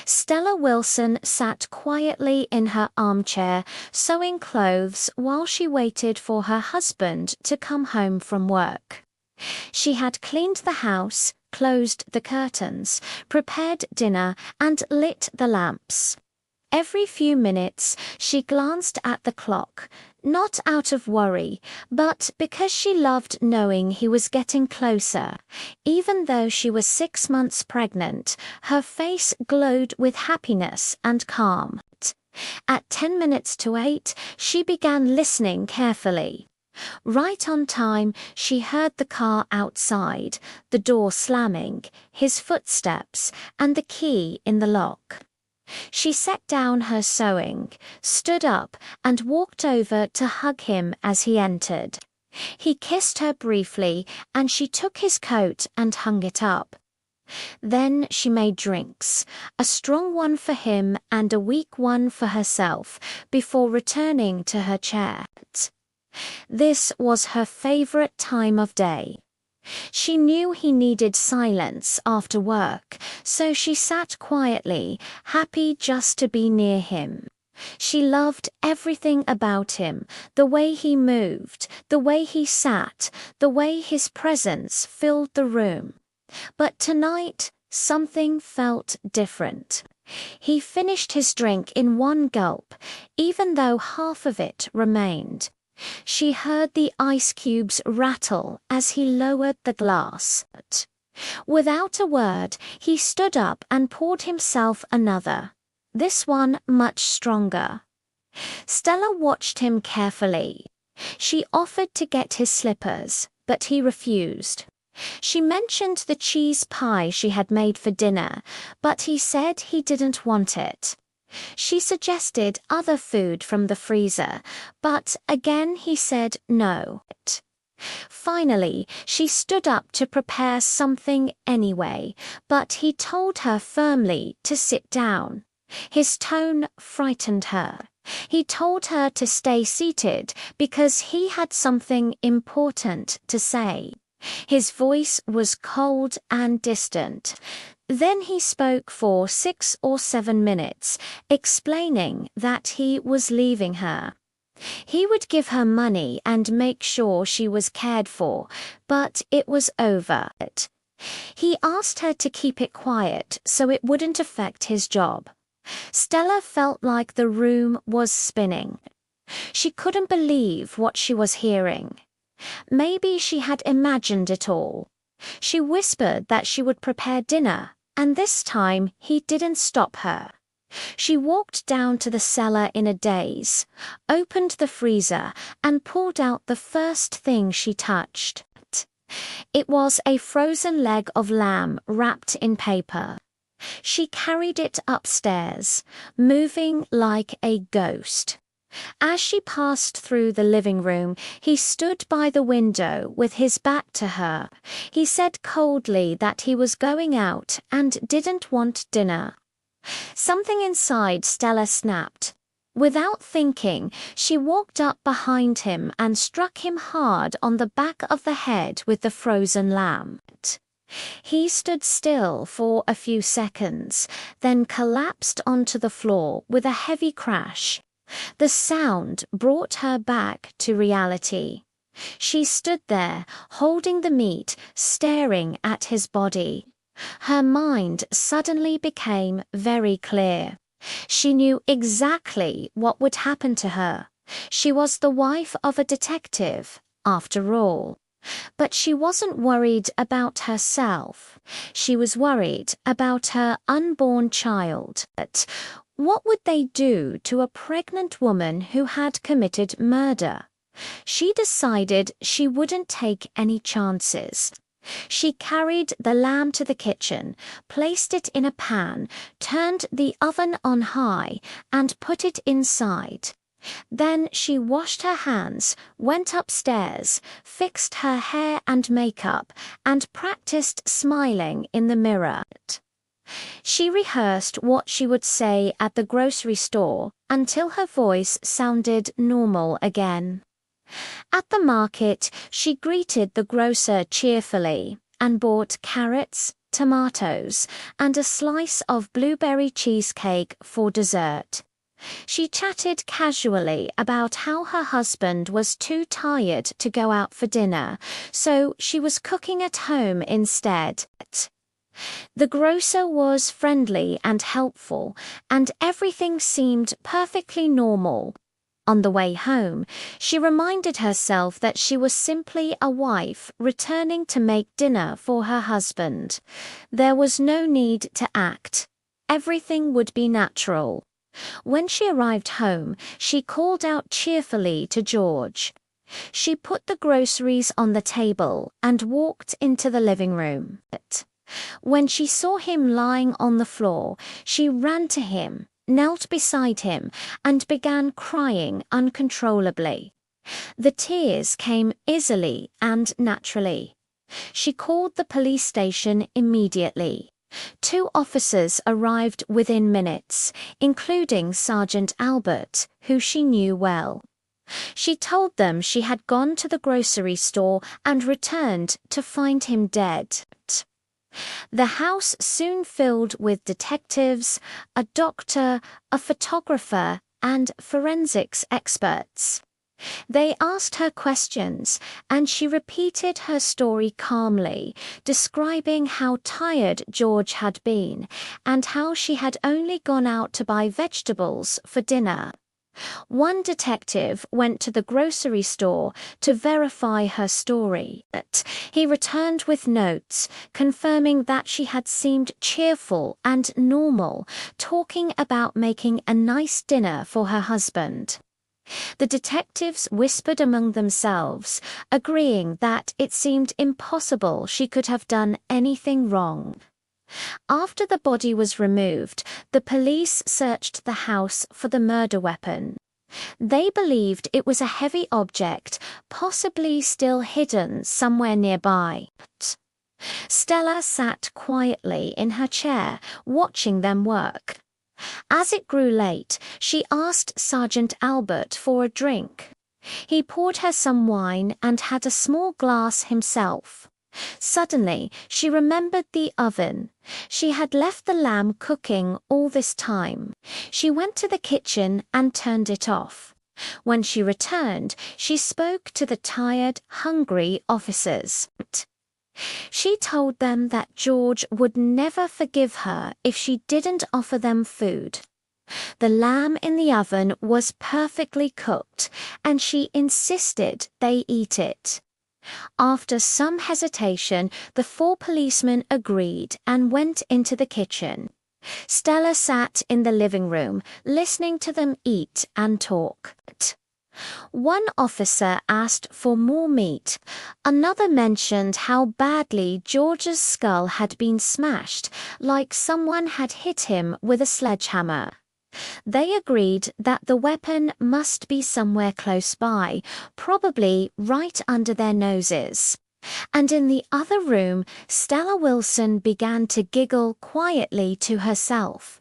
Stella Wilson sat quietly in her armchair, sewing clothes while she waited for her husband to come home from work. She had cleaned the house, closed the curtains, prepared dinner, and lit the lamps. Every few minutes, she glanced at the clock, not out of worry, but because she loved knowing he was getting closer. Even though she was 6 months pregnant, her face glowed with happiness and calm. At 10 minutes to 8, she began listening carefully. Right on time, she heard the car outside, the door slamming, his footsteps, and the key in the lock. She set down her sewing, stood up, and walked over to hug him as he entered. He kissed her briefly, and she took his coat and hung it up. Then she made drinks, a strong one for him and a weak one for herself, before returning to her chair. This was her favorite time of day. She knew he needed silence after work, so she sat quietly, happy just to be near him. She loved everything about him, the way he moved, the way he sat, the way his presence filled the room. But tonight, something felt different. He finished his drink in one gulp, even though half of it remained. She heard the ice cubes rattle as he lowered the glass. Without a word, he stood up and poured himself another, this one much stronger. Stella watched him carefully. She offered to get his slippers, but he refused. She mentioned the cheese pie she had made for dinner, but he said he didn't want it. She suggested other food from the freezer, but again he said no. Finally, she stood up to prepare something anyway, but he told her firmly to sit down. His tone frightened her. He told her to stay seated because he had something important to say. His voice was cold and distant. Then he spoke for 6 or 7 minutes, explaining that he was leaving her. He would give her money and make sure she was cared for, but it was over. He asked her to keep it quiet so it wouldn't affect his job. Stella felt like the room was spinning. She couldn't believe what she was hearing. Maybe she had imagined it all. She whispered that she would prepare dinner, and this time he didn't stop her. She walked down to the cellar in a daze, opened the freezer, and pulled out the first thing she touched. It was a frozen leg of lamb wrapped in paper. She carried it upstairs, moving like a ghost. As she passed through the living room, he stood by the window with his back to her. He said coldly that he was going out and didn't want dinner. Something inside Stella snapped. Without thinking, she walked up behind him and struck him hard on the back of the head with the frozen lamb. He stood still for a few seconds, then collapsed onto the floor with a heavy crash. The sound brought her back to reality. She stood there, holding the meat, staring at his body. Her mind suddenly became very clear. She knew exactly what would happen to her. She was the wife of a detective, after all. But she wasn't worried about herself. She was worried about her unborn child. What would they do to a pregnant woman who had committed murder? She decided she wouldn't take any chances. She carried the lamb to the kitchen, placed it in a pan, turned the oven on high, and put it inside. Then she washed her hands, went upstairs, fixed her hair and makeup, and practiced smiling in the mirror. She rehearsed what she would say at the grocery store until her voice sounded normal again. At the market, she greeted the grocer cheerfully and bought carrots, tomatoes, and a slice of blueberry cheesecake for dessert. She chatted casually about how her husband was too tired to go out for dinner, so she was cooking at home instead. The grocer was friendly and helpful, and everything seemed perfectly normal. On the way home, she reminded herself that she was simply a wife returning to make dinner for her husband. There was no need to act. Everything would be natural. When she arrived home, she called out cheerfully to George. She put the groceries on the table and walked into the living room. When she saw him lying on the floor, she ran to him, knelt beside him, and began crying uncontrollably. The tears came easily and naturally. She called the police station immediately. 2 officers arrived within minutes, including Sergeant Albert, who she knew well. She told them she had gone to the grocery store and returned to find him dead. The house soon filled with detectives, a doctor, a photographer, and forensics experts. They asked her questions, and she repeated her story calmly, describing how tired George had been and how she had only gone out to buy vegetables for dinner. One detective went to the grocery store to verify her story. He returned with notes, confirming that she had seemed cheerful and normal, talking about making a nice dinner for her husband. The detectives whispered among themselves, agreeing that it seemed impossible she could have done anything wrong. After the body was removed, the police searched the house for the murder weapon. They believed it was a heavy object, possibly still hidden somewhere nearby. Stella sat quietly in her chair, watching them work. As it grew late, she asked Sergeant Albert for a drink. He poured her some wine and had a small glass himself. Suddenly, she remembered the oven. She had left the lamb cooking all this time. She went to the kitchen and turned it off. When she returned, she spoke to the tired, hungry officers. She told them that George would never forgive her if she didn't offer them food. The lamb in the oven was perfectly cooked, and she insisted they eat it. After some hesitation, the 4 policemen agreed and went into the kitchen. Stella sat in the living room, listening to them eat and talk. One officer asked for more meat. Another mentioned how badly George's skull had been smashed, like someone had hit him with a sledgehammer. They agreed that the weapon must be somewhere close by, probably right under their noses. And in the other room, Stella Wilson began to giggle quietly to herself.